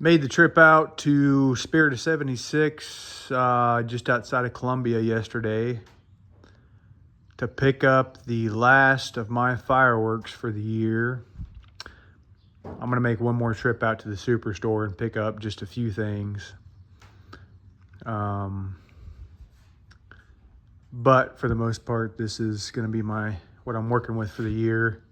Made the trip out to Spirit of 76 just outside of Columbia yesterday to pick up the last of my fireworks for the year. I'm going to make one more trip out to the superstore and pick up just a few things. But for the most part, this is going to be what I'm working with for the year.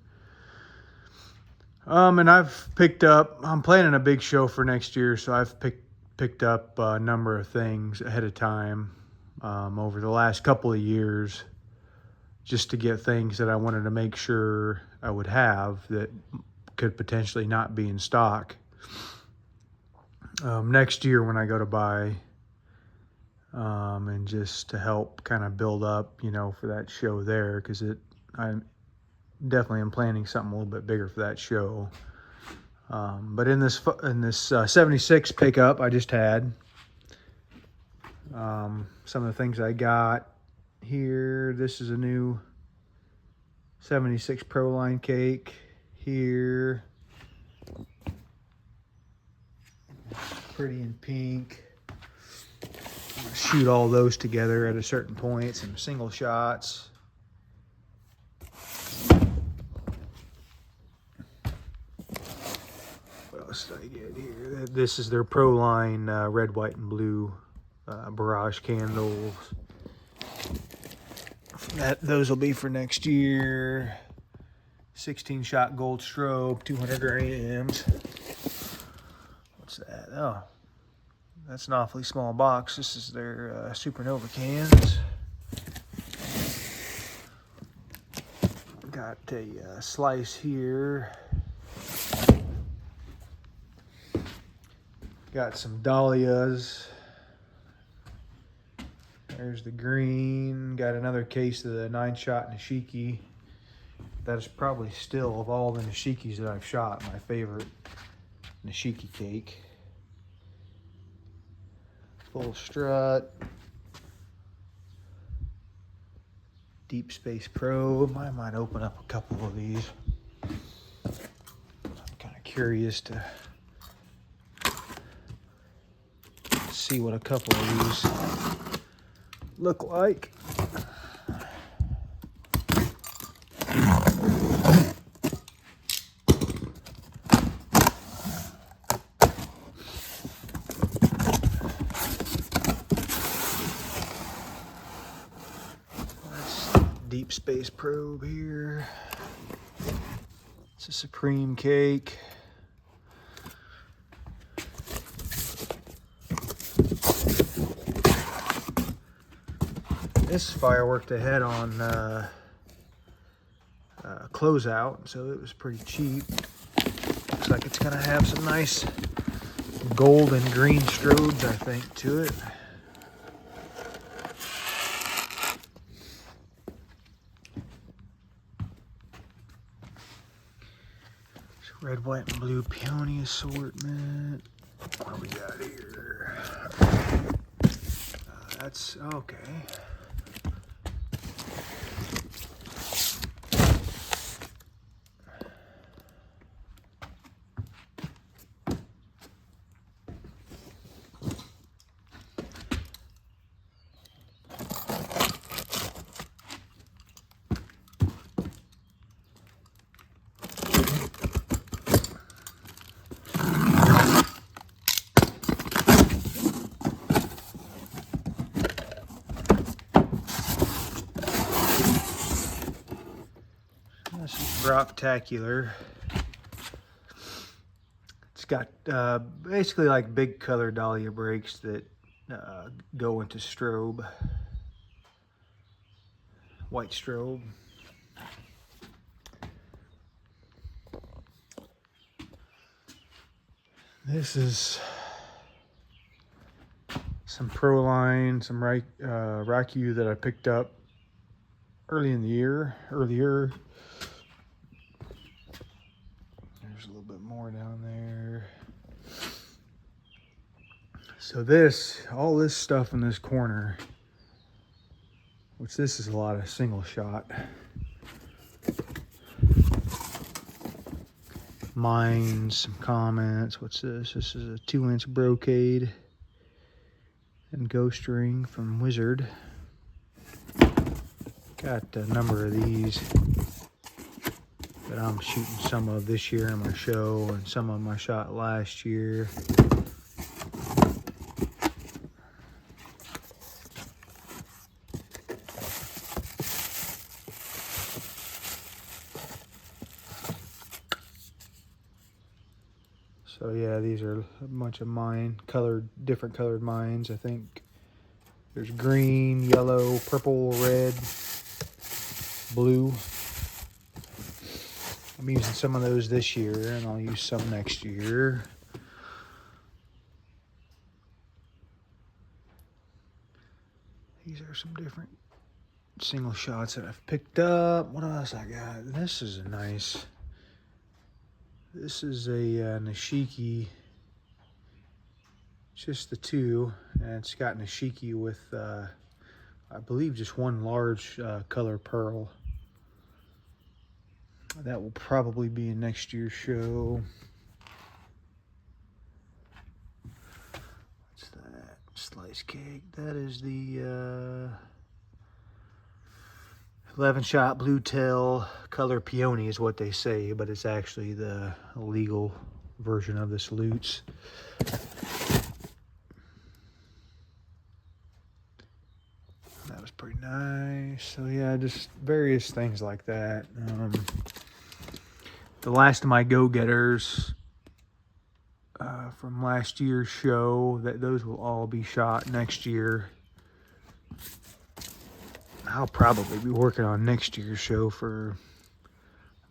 And I'm planning a big show for next year, so I've picked up a number of things ahead of time over the last couple of years, just to get things that I wanted to make sure I would have that could potentially not be in stock next year when I go to buy, and just to help kind of build up, for that show there, because I definitely am planning something a little bit bigger for that show. But in this 76 pickup I just had, some of the things I got here. This is a new 76 Pro Line cake here. Pretty in pink. I'm gonna shoot all those together at a certain point, some single shots. What else did I get here? This is their Pro Line red, white, and blue barrage candles. Those will be for next year. 16-shot gold strobe, 200 grams. What's that? Oh, that's an awfully small box. This is their Supernova cans. Got a slice here. Got some dahlias. There's the green. Got another case of the 9-shot Nishiki. That is probably still, of all the Nishikis that I've shot, my favorite Nishiki cake. Full strut. Deep Space Probe. I might open up a couple of these. I'm kind of curious to see what a couple of these look like. Deep Space Probe here. It's a Supreme cake. This Firework they had on closeout, so it was pretty cheap. Looks like it's gonna have some nice gold and green strobes, I think, to it. Red, white, and blue peony assortment. What do we got here? That's okay. This is Rocktacular. It's got basically like big color dahlia breaks that go into strobe, white strobe. This is some Pro Line, some Raku that I picked up earlier. There's a little bit more down there. So all this stuff in this corner, which this is a lot of single shot. mines, some comments. What's this? This is a 2-inch brocade and ghost ring from Wizard. Got a number of these that I'm shooting some of this year in my show, and some of them I shot last year. So yeah, these are a bunch of mine, different colored mines. I think there's green, yellow, purple, red, blue. I'm using some of those this year, and I'll use some next year. These are some different single shots that I've picked up. What else I got? This is a nice. This is a Nishiki. Just the two, and it's got Nishiki with, I believe, just one large color pearl. That will probably be in next year's show. What's that? Slice cake. That is the 11-shot blue tail color peony is what they say, but it's actually the illegal version of the salutes. That was pretty nice. So yeah, just various things like that. The last of my go-getters from last year's show, those will all be shot next year. I'll probably be working on next year's show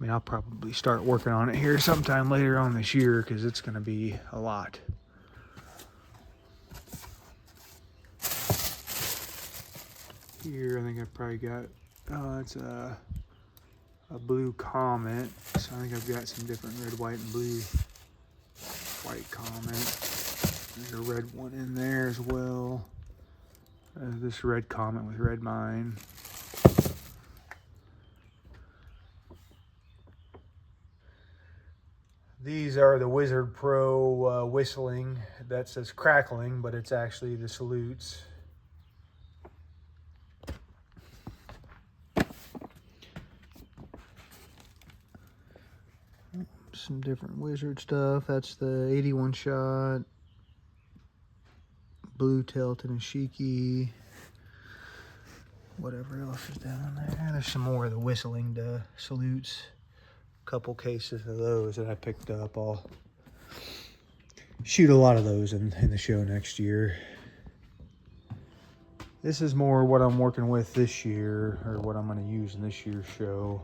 I'll probably start working on it here sometime later on this year, because it's going to be a lot. Here, I think I've probably got, it's a blue comet. So I think I've got some different red, white, and blue. White comet. There's a red one in there as well. This red comet with red mine. These are the Wizard Pro whistling. That says crackling, but it's actually the salutes. Some different Wizard stuff. That's the 81 shot. Blue tail to Nishiki. Whatever else is down there. There's some more of the whistling to salutes. A couple cases of those that I picked up. I'll shoot a lot of those in the show next year. This is more what I'm working with this year, or what I'm going to use in this year's show.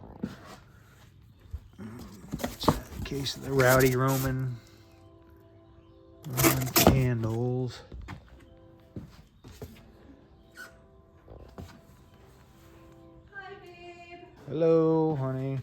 Case of the Rowdy Roman candles. Hi, babe. Hello, honey.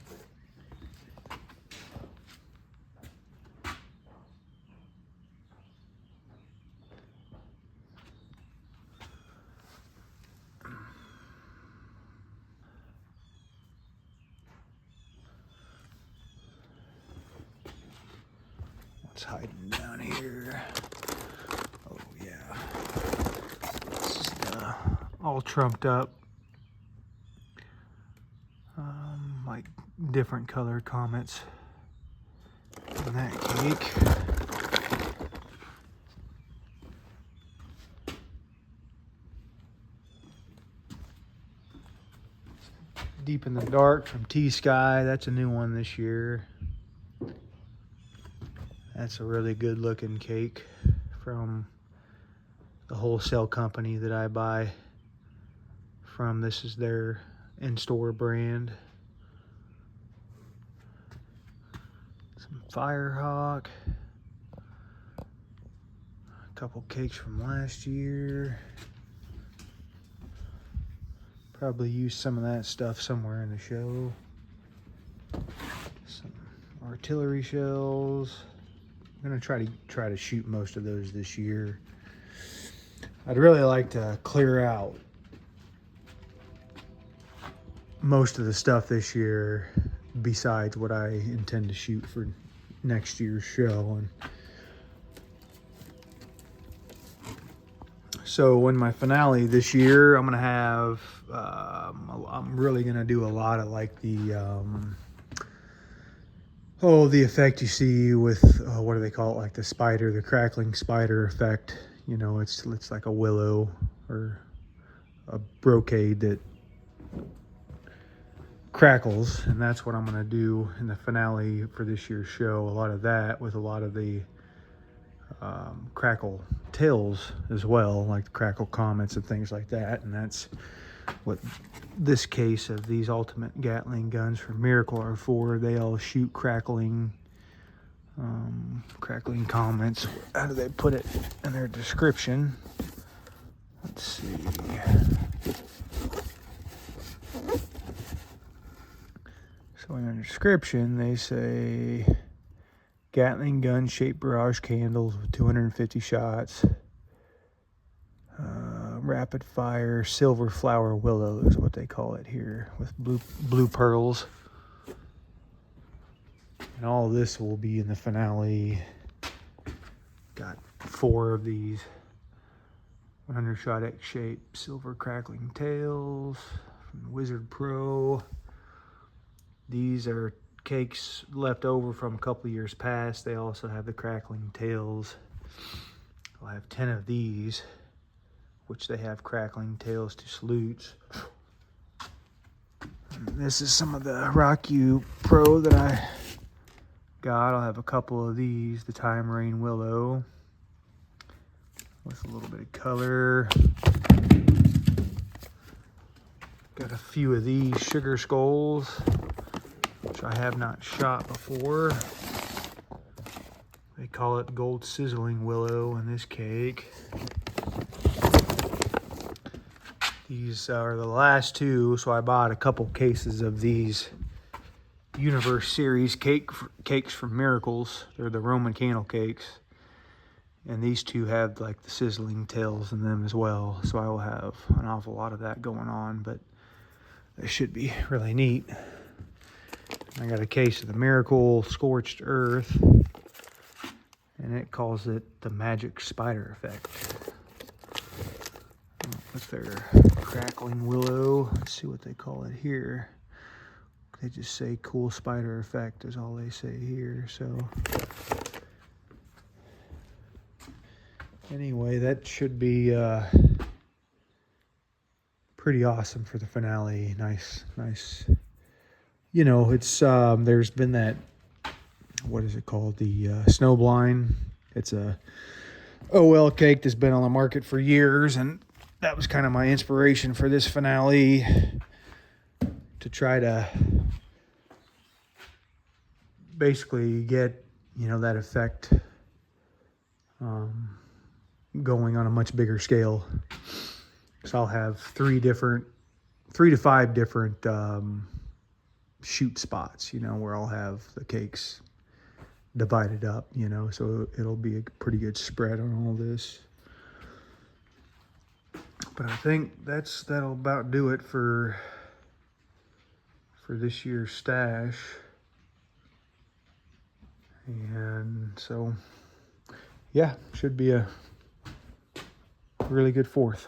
What's hiding down here? Oh yeah, this is the all trumped up, like different color comets in that cake. Deep in the Dark from T-Sky. That's a new one this year. That's a really good looking cake from the wholesale company that I buy from. This is their in-store brand. Some Firehawk. A couple cakes from last year. Probably use some of that stuff somewhere in the show. Some artillery shells. I'm gonna try to shoot most of those this year. I'd really like to clear out most of the stuff this year besides what I intend to shoot for next year's show. And so in my finale this year, I'm gonna have I'm really gonna do a lot of like the the effect you see with what do they call it, like the crackling spider effect. You know, it's like a willow or a brocade that crackles, and that's what I'm gonna do in the finale for this year's show. A lot of that with a lot of the crackle tails as well, like the crackle comets and things like that. And that's what this case of these ultimate Gatling guns for Miracle are for. They all shoot crackling comets. How do they put it in their description? Let's see. So in the description, they say Gatling gun shaped barrage candles with 250 shots. Rapid fire silver flower willow is what they call it here, with blue pearls. And all of this will be in the finale. Got 4 of these 100 shot X-shaped silver crackling tails from Wizard Pro. These are cakes left over from a couple of years past. They also have the crackling tails. I'll have 10 of these, which they have crackling tails to salutes. And this is some of the Rock U Pro that I got. I'll have a couple of these, the Time Rain Willow with a little bit of color. Got a few of these Sugar Skulls, which I have not shot before. They call it Gold Sizzling Willow in this cake. These are the last 2, so I bought a couple cases of these Universe Series cakes from Miracles. They're the Roman candle cakes. And these 2 have like the sizzling tails in them as well. So I will have an awful lot of that going on, but they should be really neat. I got a case of the Miracle Scorched Earth, and it calls it the Magic Spider Effect. With their crackling willow, let's see what they call it here. They just say cool spider effect is all they say here. So anyway, that should be pretty awesome for the finale. Nice. You know, it's there's been that, what is it called, the Snowblind. It's a OL cake that's been on the market for years, and that was kind of my inspiration for this finale, to try to basically get, you know, that effect going on a much bigger scale. So I'll have 3 to 5 different shoot spots, you know, where I'll have the cakes divided up, you know, so it'll be a pretty good spread on all this. But I think that'll about do it for this year's stash. And so, yeah, should be a really good 4th.